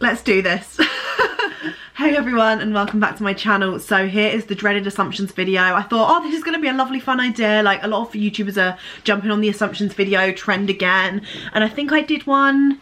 let's do this. Hey everyone, and welcome back to my channel. So here is the dreaded assumptions video. I thought, oh, this is going to be a lovely fun idea. Like, a lot of YouTubers are jumping on the assumptions video trend again, and I think I did one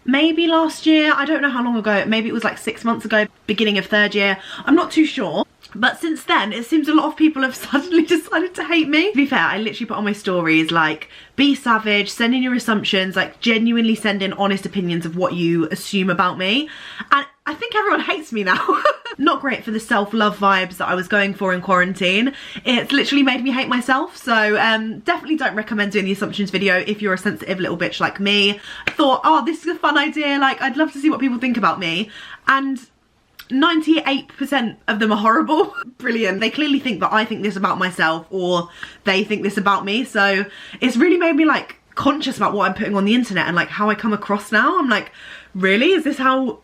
maybe last year. I don't know how long ago. Maybe it was like 6 months ago, beginning of third year. I'm not too sure. But since then, it seems a lot of people have suddenly decided to hate me. To be fair, I literally put on my stories like, be savage, send in your assumptions, like genuinely send in honest opinions of what you assume about me. And I think everyone hates me now. Not great for the self-love vibes that I was going for in quarantine. It's literally made me hate myself. So definitely don't recommend doing the assumptions video if you're a sensitive little bitch like me. I thought, oh, this is a fun idea. Like, I'd love to see what people think about me. And 98% of them are horrible. Brilliant. They clearly think that I think this about myself, or they think this about me. So it's really made me like conscious about what I'm putting on the internet and like how I come across now. I'm like, really? Is this how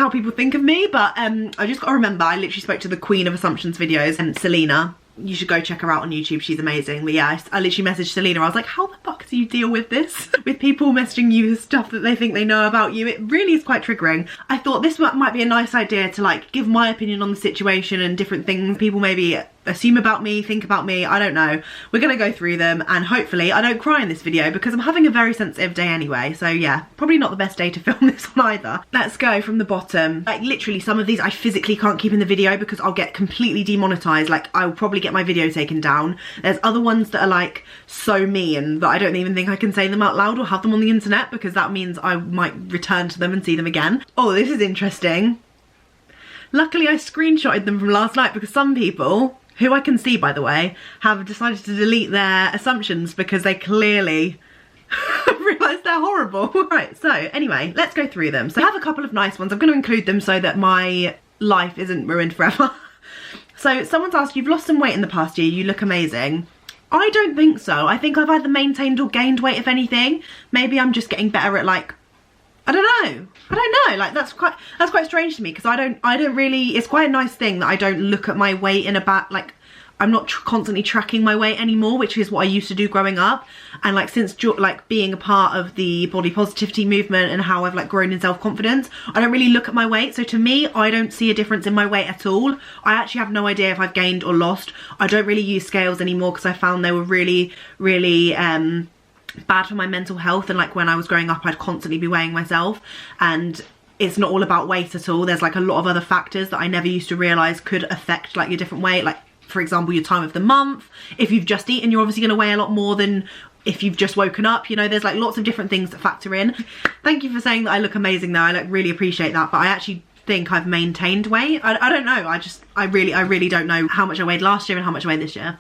people think of me? But I just gotta remember, I literally spoke to the queen of assumptions videos, and Selena. You should go check her out on YouTube, she's amazing. But yeah, I literally messaged Selena, I was like, how the fuck do you deal with this? With people messaging you stuff that they think they know about you. It really is quite triggering. I thought this might be a nice idea to like give my opinion on the situation and different things people maybe assume about me, think about me, I don't know. We're gonna go through them, and hopefully I don't cry in this video because I'm having a very sensitive day anyway. So yeah, probably not the best day to film this on either. Let's go from the bottom. Like, literally some of these I physically can't keep in the video because I'll get completely demonetized. Like, I'll probably get my video taken down. There's other ones that are like so mean that I don't even think I can say them out loud or have them on the internet, because that means I might return to them and see them again. Oh, this is interesting. Luckily I screenshotted them from last night, because some people, who I can see by the way, have decided to delete their assumptions because they clearly realise they're horrible. Right, so anyway, let's go through them. So I have a couple of nice ones. I'm going to include them so that my life isn't ruined forever. So someone's asked, you've lost some weight in the past year, you look amazing. I don't think so. I think I've either maintained or gained weight, if anything. Maybe I'm just getting better at like, I don't know, like that's quite strange to me, because I don't really, it's quite a nice thing that I don't look at my weight in a bad, like, I'm not constantly tracking my weight anymore, which is what I used to do growing up. And like, since like being a part of the body positivity movement and how I've like grown in self-confidence, I don't really look at my weight. So to me, I don't see a difference in my weight at all. I actually have no idea if I've gained or lost. I don't really use scales anymore because I found they were really bad for my mental health. And like when I was growing up, I'd constantly be weighing myself, and it's not all about weight at all. There's like a lot of other factors that I never used to realise could affect like your different weight. Like, for example, your time of the month. If you've just eaten, you're obviously going to weigh a lot more than if you've just woken up. You know, there's like lots of different things that factor in. Thank you for saying that I look amazing though. I like really appreciate that, but I actually think I've maintained weight. I don't know. I really don't know how much I weighed last year and how much I weighed this year.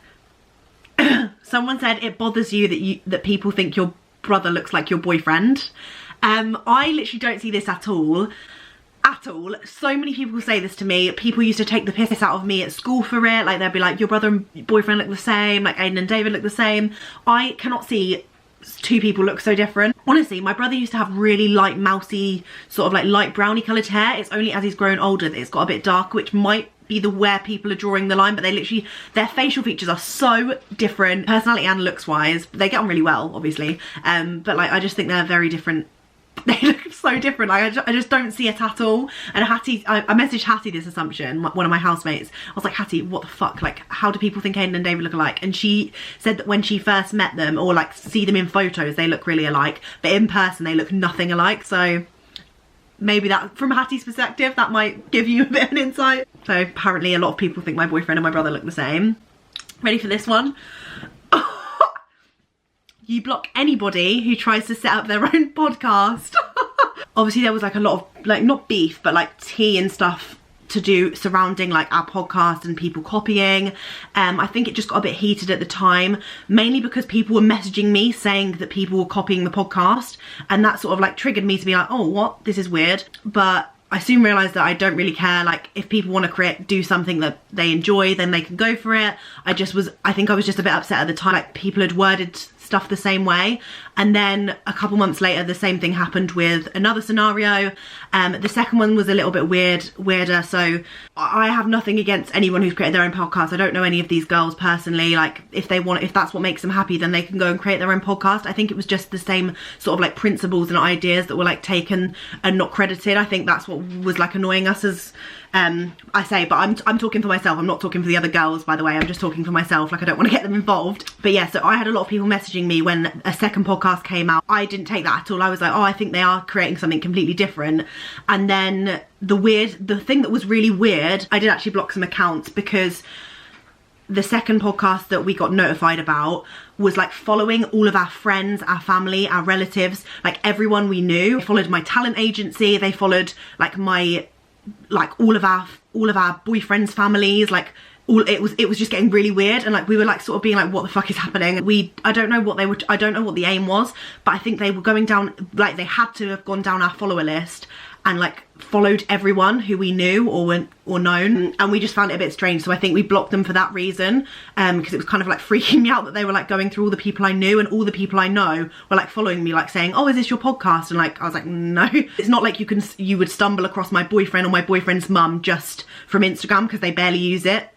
Someone said it bothers you that people think your brother looks like your boyfriend. I literally don't see this at all. At all. So many people say this to me. People used to take the piss out of me at school for it. Like, they'd be like, your brother and boyfriend look the same. Like, Aiden and David look the same. I cannot see two people look so different. Honestly, my brother used to have really light, mousy, sort of like light brownie coloured hair. It's only as he's grown older that it's got a bit darker, which might be where people are drawing the line, but they literally, their facial features are so different, personality and looks wise. They get on really well, obviously, but like, I just think they're very different. They look so different. Like, I just don't see it at all. And Hattie, I messaged Hattie this assumption, one of my housemates. I was like, Hattie, what the fuck? Like, how do people think Aiden and David look alike? And she said that when she first met them, or like see them in photos, they look really alike, but in person they look nothing alike. So maybe that, from Hattie's perspective, that might give you a bit of an insight. So apparently a lot of people think my boyfriend and my brother look the same. Ready for this one? You block anybody who tries to set up their own podcast. Obviously there was like a lot of, like, not beef, but like tea and stuff to do surrounding like our podcast and people copying. I think it just got a bit heated at the time, mainly because people were messaging me saying that people were copying the podcast, and that sort of like triggered me to be like, oh, what? This is weird. But I soon realised that I don't really care. Like, if people want to do something that they enjoy, then they can go for it. I think I was just a bit upset at the time. Like, people had worded stuff stuff the same way. And then a couple months later, the same thing happened with another scenario. The second one was a little bit weirder. So I have nothing against anyone who's created their own podcast. I don't know any of these girls personally. Like, if that's what makes them happy, then they can go and create their own podcast. I think it was just the same sort of like principles and ideas that were like taken and not credited. I think that's what was like annoying us as I say, but I'm talking for myself. I'm not talking for the other girls, by the way. I'm just talking for myself. Like, I don't want to get them involved. But yeah, so I had a lot of people messaging me when a second podcast came out. I didn't take that at all. I was like, oh, I think they are creating something completely different. And then the thing that was really weird, I did actually block some accounts, because the second podcast that we got notified about was like following all of our friends, our family, our relatives, like everyone we knew. They followed my talent agency. They followed like all of our boyfriends' families. Like, it was just getting really weird, and like we were like sort of being like, what the fuck is happening? I don't know what the aim was, but I think they were going down, like they had to have gone down our follower list and like followed everyone who we knew or known, and we just found it a bit strange. So I think we blocked them for that reason, because it was kind of like freaking me out that they were like going through all the people I knew, and all the people I know were like following me, like saying, oh, is this your podcast? And like I was like, no. It's not like you would stumble across my boyfriend or my boyfriend's mum just from Instagram, because they barely use it.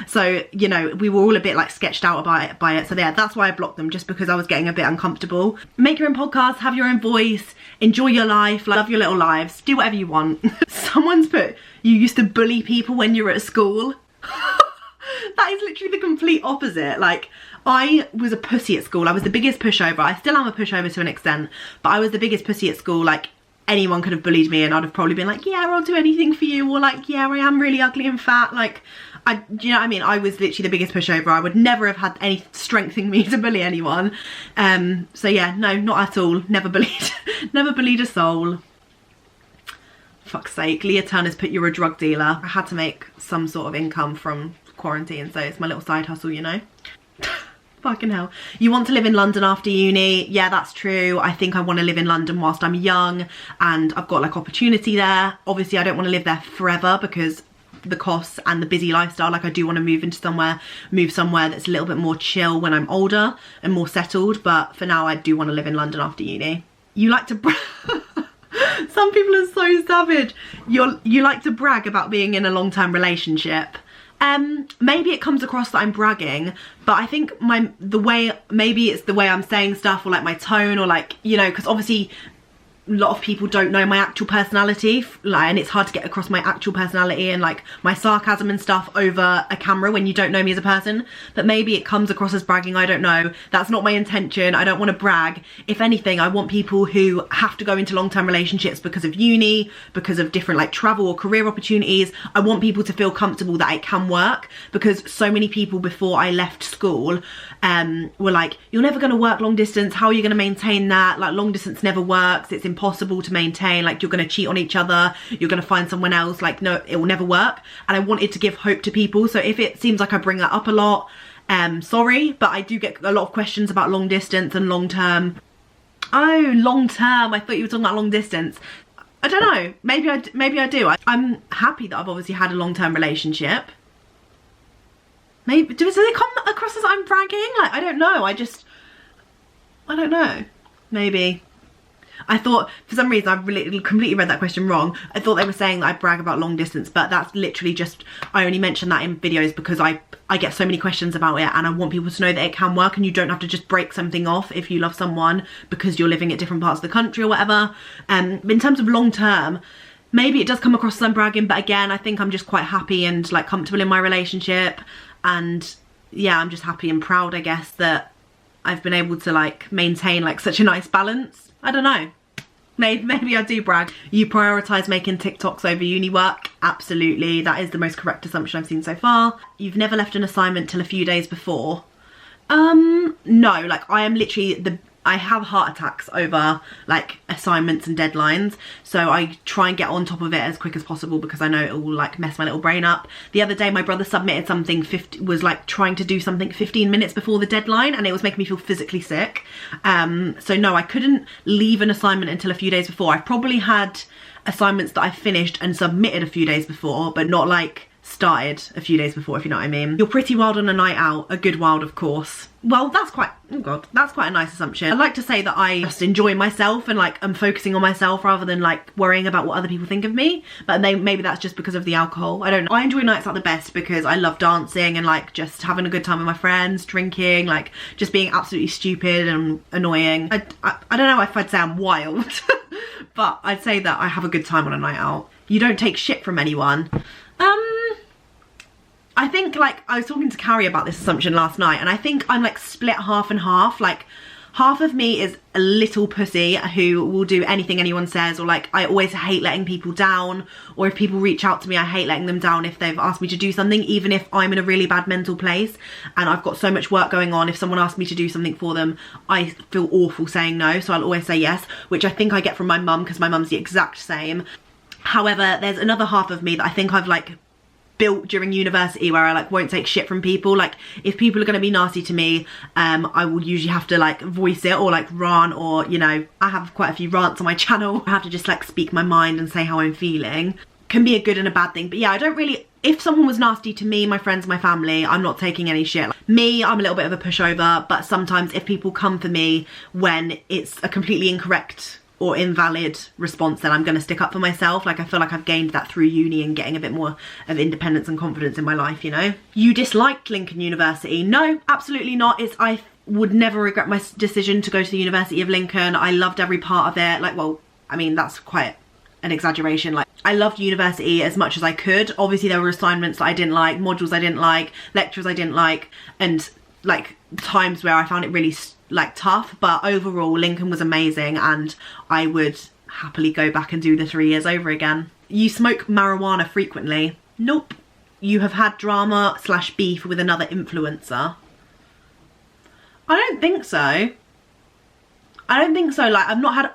So, you know, we were all a bit like sketched out by it. So yeah, that's why I blocked them, just because I was getting a bit uncomfortable. Make your own podcast, have your own voice, enjoy your life, love your little lives, do whatever you want. Someone's put, you used to bully people when you were at school. That is literally the complete opposite. Like, I was a pussy at school. I was the biggest pushover. I still am a pushover to an extent, but I was the biggest pussy at school. Like, anyone could have bullied me and I'd have probably been like, yeah, I'll do anything for you, or like, yeah, I am really ugly and fat. Like, do you know what I mean? I was literally the biggest pushover. I would never have had any strength in me to bully anyone. So yeah, no, not at all. Never bullied, never bullied a soul. Fuck's sake, Leah Turner's put, you're a drug dealer. I had to make some sort of income from quarantine, so it's my little side hustle, you know. Fucking hell. You want to live in London after uni? Yeah, that's true. I think I want to live in London whilst I'm young and I've got like opportunity there. Obviously I don't want to live there forever because the costs and the busy lifestyle. Like, I do want to move somewhere that's a little bit more chill when I'm older and more settled, but for now I do want to live in London after uni. You like to some people are so savage. You like to brag about being in a long-term relationship. Maybe it comes across that I'm bragging, but I think maybe it's the way I'm saying stuff, or like my tone, or like, you know, because obviously a lot of people don't know my actual personality, like, and it's hard to get across my actual personality and like my sarcasm and stuff over a camera when you don't know me as a person. But maybe it comes across as bragging, I don't know. That's not my intention. I don't want to brag. If anything, I want people who have to go into long-term relationships because of uni, because of different like travel or career opportunities, I want people to feel comfortable that it can work, because so many people before I left school were like, you're never going to work long distance, how are you going to maintain that? Like, long distance never works, it's impossible to maintain, like, you're going to cheat on each other, you're going to find someone else, like, no, it will never work. And I wanted to give hope to people. So if it seems like I bring that up a lot, sorry, but I do get a lot of questions about long distance and long term. Oh, long term, I thought you were talking about long distance. I don't know, maybe I do. I'm happy that I've obviously had a long-term relationship. Maybe, does it come across as I'm bragging? Like, I don't know, I don't know. Maybe. I thought, for some reason, I've really completely read that question wrong. I thought they were saying that I brag about long distance, but that's literally just, I only mention that in videos because I get so many questions about it, and I want people to know that it can work, and you don't have to just break something off if you love someone because you're living at different parts of the country or whatever. In terms of long term, maybe it does come across as I'm bragging, but again, I think I'm just quite happy and like comfortable in my relationship. And yeah, I'm just happy and proud, I guess, that I've been able to like maintain like such a nice balance. I don't know, maybe I do brag. You prioritise making TikToks over uni work? Absolutely, that is the most correct assumption I've seen so far. You've never left an assignment till a few days before? No, like I am literally I have heart attacks over like assignments and deadlines, so I try and get on top of it as quick as possible because I know it will like mess my little brain up. The other day my brother submitted something, was like trying to do something 15 minutes before the deadline, and it was making me feel physically sick. So no, I couldn't leave an assignment until a few days before. I've probably had assignments that I finished and submitted a few days before, but not like started a few days before, if you know what I mean. You're pretty wild on a night out, a good wild of course. Well, that's quite, oh god, that's quite a nice assumption. I'd like to say that I just enjoy myself and like I'm focusing on myself rather than like worrying about what other people think of me. But maybe that's just because of the alcohol. I don't know. I enjoy nights out the best because I love dancing and like just having a good time with my friends, drinking, like just being absolutely stupid and annoying. I don't know if I'd say I'm wild, but I'd say that I have a good time on a night out. You don't take shit from anyone. I think, like, I was talking to Carrie about this assumption last night, and I think I'm like split half and half. Like, half of me is a little pussy who will do anything anyone says, or like I always hate letting people down, or if people reach out to me I hate letting them down if they've asked me to do something, even if I'm in a really bad mental place and I've got so much work going on. If someone asks me to do something for them, I feel awful saying no, so I'll always say yes, which I think I get from my mum because my mum's the exact same. However, there's another half of me that I think I've like built during university where I like won't take shit from people. Like if people are going to be nasty to me, I will usually have to like voice it or like rant, or you know, I have quite a few rants on my channel. I have to just like speak my mind and say how I'm feeling. Can be a good and a bad thing, but yeah, I don't really, if someone was nasty to me, my friends, my family, I'm not taking any shit. Like, me, I'm a little bit of a pushover, but sometimes if people come for me when it's a completely incorrect or invalid response, then I'm going to stick up for myself. Like I feel like I've gained that through uni and getting a bit more of independence and confidence in my life, you know. You disliked Lincoln University? No, absolutely not. I would never regret my decision to go to the University of Lincoln. I loved every part of it. Like, well, I mean, that's quite an exaggeration. Like I loved university as much as I could. Obviously there were assignments that I didn't like, modules I didn't like, lectures I didn't like, and like times where I found it really like tough, but overall Lincoln was amazing and I would happily go back and do the 3 years over again. You smoke marijuana frequently? Nope. You have had drama / beef with another influencer? I don't think so. I don't think so. Like I've not had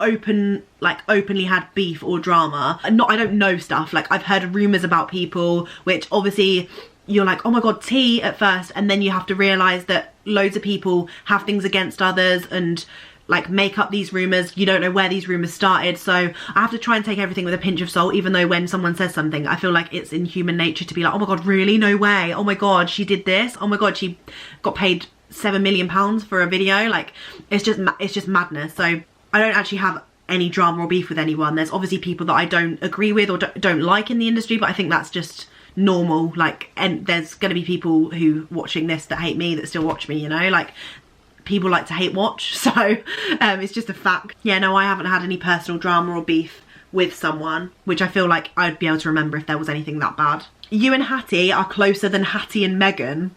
openly had beef or drama. I don't know stuff. Like I've heard rumours about people, which obviously you're like, oh my god, tea at first, and then you have to realise that loads of people have things against others and like make up these rumours. You don't know where these rumours started, so I have to try and take everything with a pinch of salt, even though when someone says something I feel like it's in human nature to be like, oh my god, really? No way. Oh my god, she did this. Oh my god, she got paid £7 million for a video. Like it's just madness. So I don't actually have any drama or beef with anyone. There's obviously people that I don't agree with or don't like in the industry, but I think that's just normal. Like, and there's gonna be people who watching this that hate me that still watch me, you know, like people like to hate watch, so it's just a fact. Yeah, no, I haven't had any personal drama or beef with someone, which I feel like I'd be able to remember if there was anything that bad. You and Hattie are closer than Hattie and Megan?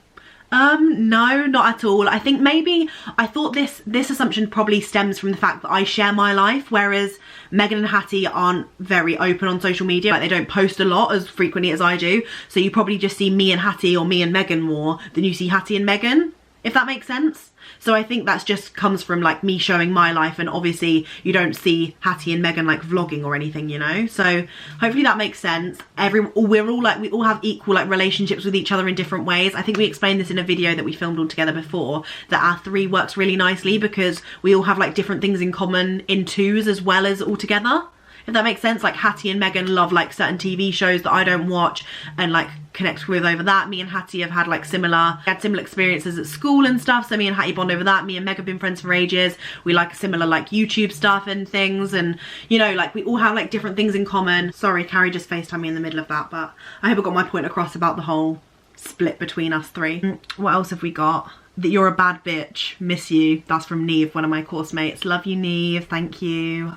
No, not at all. I think maybe I thought this assumption probably stems from the fact that I share my life, whereas Megan and Hattie aren't very open on social media. Like they don't post a lot as frequently as I do, so you probably just see me and Hattie or me and Megan more than you see Hattie and Megan, if that makes sense. So I think that's just comes from like me showing my life, and obviously you don't see Hattie and Megan like vlogging or anything, you know, so hopefully that makes sense. We all have equal like relationships with each other in different ways. I think we explained this in a video that we filmed all together before, that our 3 works really nicely because we all have like different things in common in 2s as well as all together, if that makes sense. Like Hattie and Megan love like certain TV shows that I don't watch and like connect with over that. Me and Hattie have had like similar experiences at school and stuff, so me and Hattie bond over that. Me and Meg have been friends for ages. We like similar like YouTube stuff and things, and you know, like we all have like different things in common. Sorry, Carrie just FaceTimed me in the middle of that, but I hope I got my point across about the whole split between us 3. What else have we got? That you're a bad bitch, miss you. That's from Neve, one of my course mates. Love you, Neve, thank you.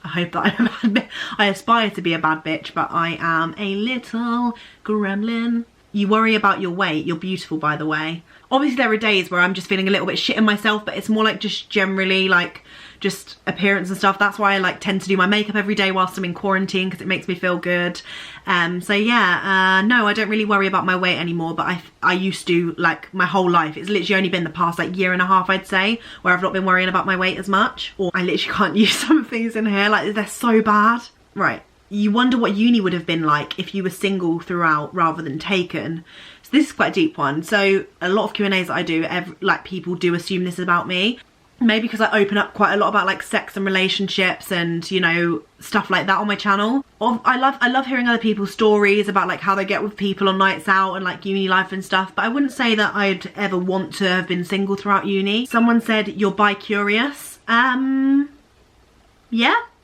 I hope that I'm a bad bitch. I aspire to be a bad bitch, but I am a little gremlin. You worry about your weight. You're beautiful, by the way. Obviously there are days where I'm just feeling a little bit shit in myself, but it's more like just generally like just appearance and stuff. That's why I like tend to do my makeup every day whilst I'm in quarantine, because it makes me feel good. So yeah, no, I don't really worry about my weight anymore, but I used to, like my whole life. It's literally only been the past like 1.5 years, I'd say, where I've not been worrying about my weight as much. Or I literally can't use some things in here, like they're so bad. Right, you wonder what uni would have been like if you were single throughout rather than taken. So this is quite a deep one. So a lot of Q&As that I do, like people do assume this about me. maybe because I open up quite a lot about like sex and relationships and, you know, stuff like that on my channel. Or I love hearing other people's stories about like how they get with people on nights out and like uni life and stuff, but I wouldn't say that I'd ever want to have been single throughout uni. Someone said you're bi-curious. Yeah,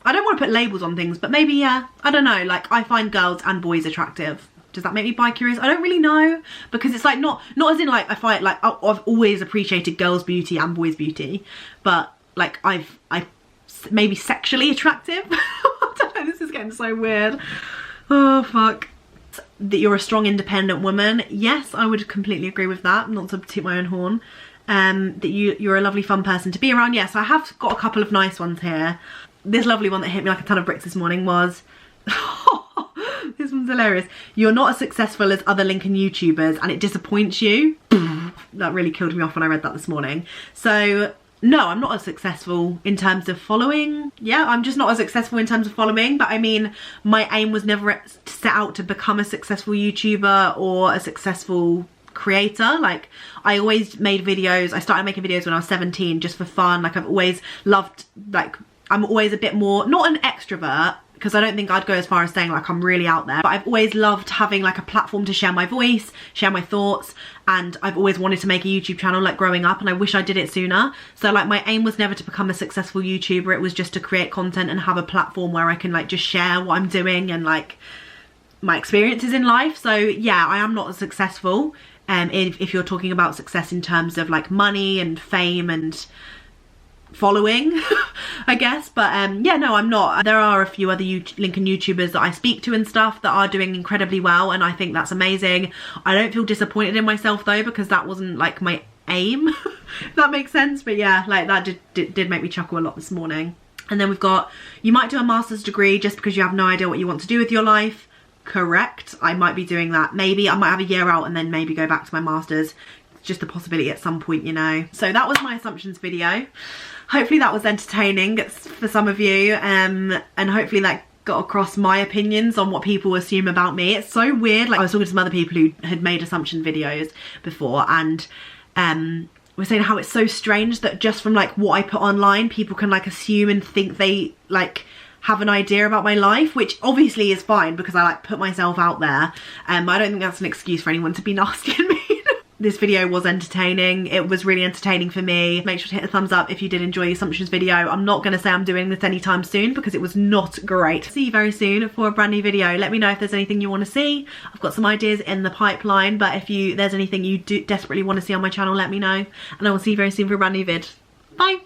I don't want to put labels on things, but maybe, yeah, I don't know, like I find girls and boys attractive. Does that make me bi-curious? I don't really know, because it's like not as in like I find like I've always appreciated girls' beauty and boys' beauty, but like I maybe sexually attractive. I don't know, this is getting so weird. Oh fuck. That you're a strong, independent woman. Yes, I would completely agree with that. Not to toot my own horn. That you're a lovely, fun person to be around. Yes, I have got a couple of nice ones here. This lovely one that hit me like a ton of bricks this morning was. This one's hilarious. You're not as successful as other Lincoln YouTubers and it disappoints you. That really killed me off when I read that this morning. So no, I'm not as successful in terms of following. Yeah, I'm just not as successful in terms of following, but I mean, my aim was never to set out to become a successful YouTuber or a successful creator. Like I always made videos. I started making videos when I was 17 just for fun. Like I've always loved, like I'm always a bit more, not an extrovert, because I don't think I'd go as far as saying like I'm really out there, but I've always loved having like a platform to share my voice, share my thoughts, and I've always wanted to make a YouTube channel like growing up, and I wish I did it sooner. So like my aim was never to become a successful YouTuber, it was just to create content and have a platform where I can like just share what I'm doing and like my experiences in life. So yeah, I am not as successful if you're talking about success in terms of like money and fame and following, I guess, but yeah, no, I'm not. There are a few other Lincoln YouTubers that I speak to and stuff that are doing incredibly well, and I think that's amazing. I don't feel disappointed in myself though, because that wasn't like my aim, if that makes sense. But yeah, like that did make me chuckle a lot this morning. And then we've got, you might do a master's degree just because you have no idea what you want to do with your life. Correct, I might be doing that. Maybe I might have a year out and then maybe go back to my master's. It's just a possibility at some point, you know. So that was my assumptions video. Hopefully that was entertaining for some of you, and hopefully that got across my opinions on what people assume about me. It's so weird. Like I was talking to some other people who had made assumption videos before, and we're saying how it's so strange that just from like what I put online, people can like assume and think they like have an idea about my life, which obviously is fine because I like put myself out there, but I don't think that's an excuse for anyone to be nasty and mean. This video was entertaining. It was really entertaining for me. Make sure to hit a thumbs up if you did enjoy the assumptions video. I'm not going to say I'm doing this anytime soon because it was not great. See you very soon for a brand new video. Let me know if there's anything you want to see. I've got some ideas in the pipeline, but if there's anything you do desperately want to see on my channel, let me know, and I will see you very soon for a brand new vid. Bye.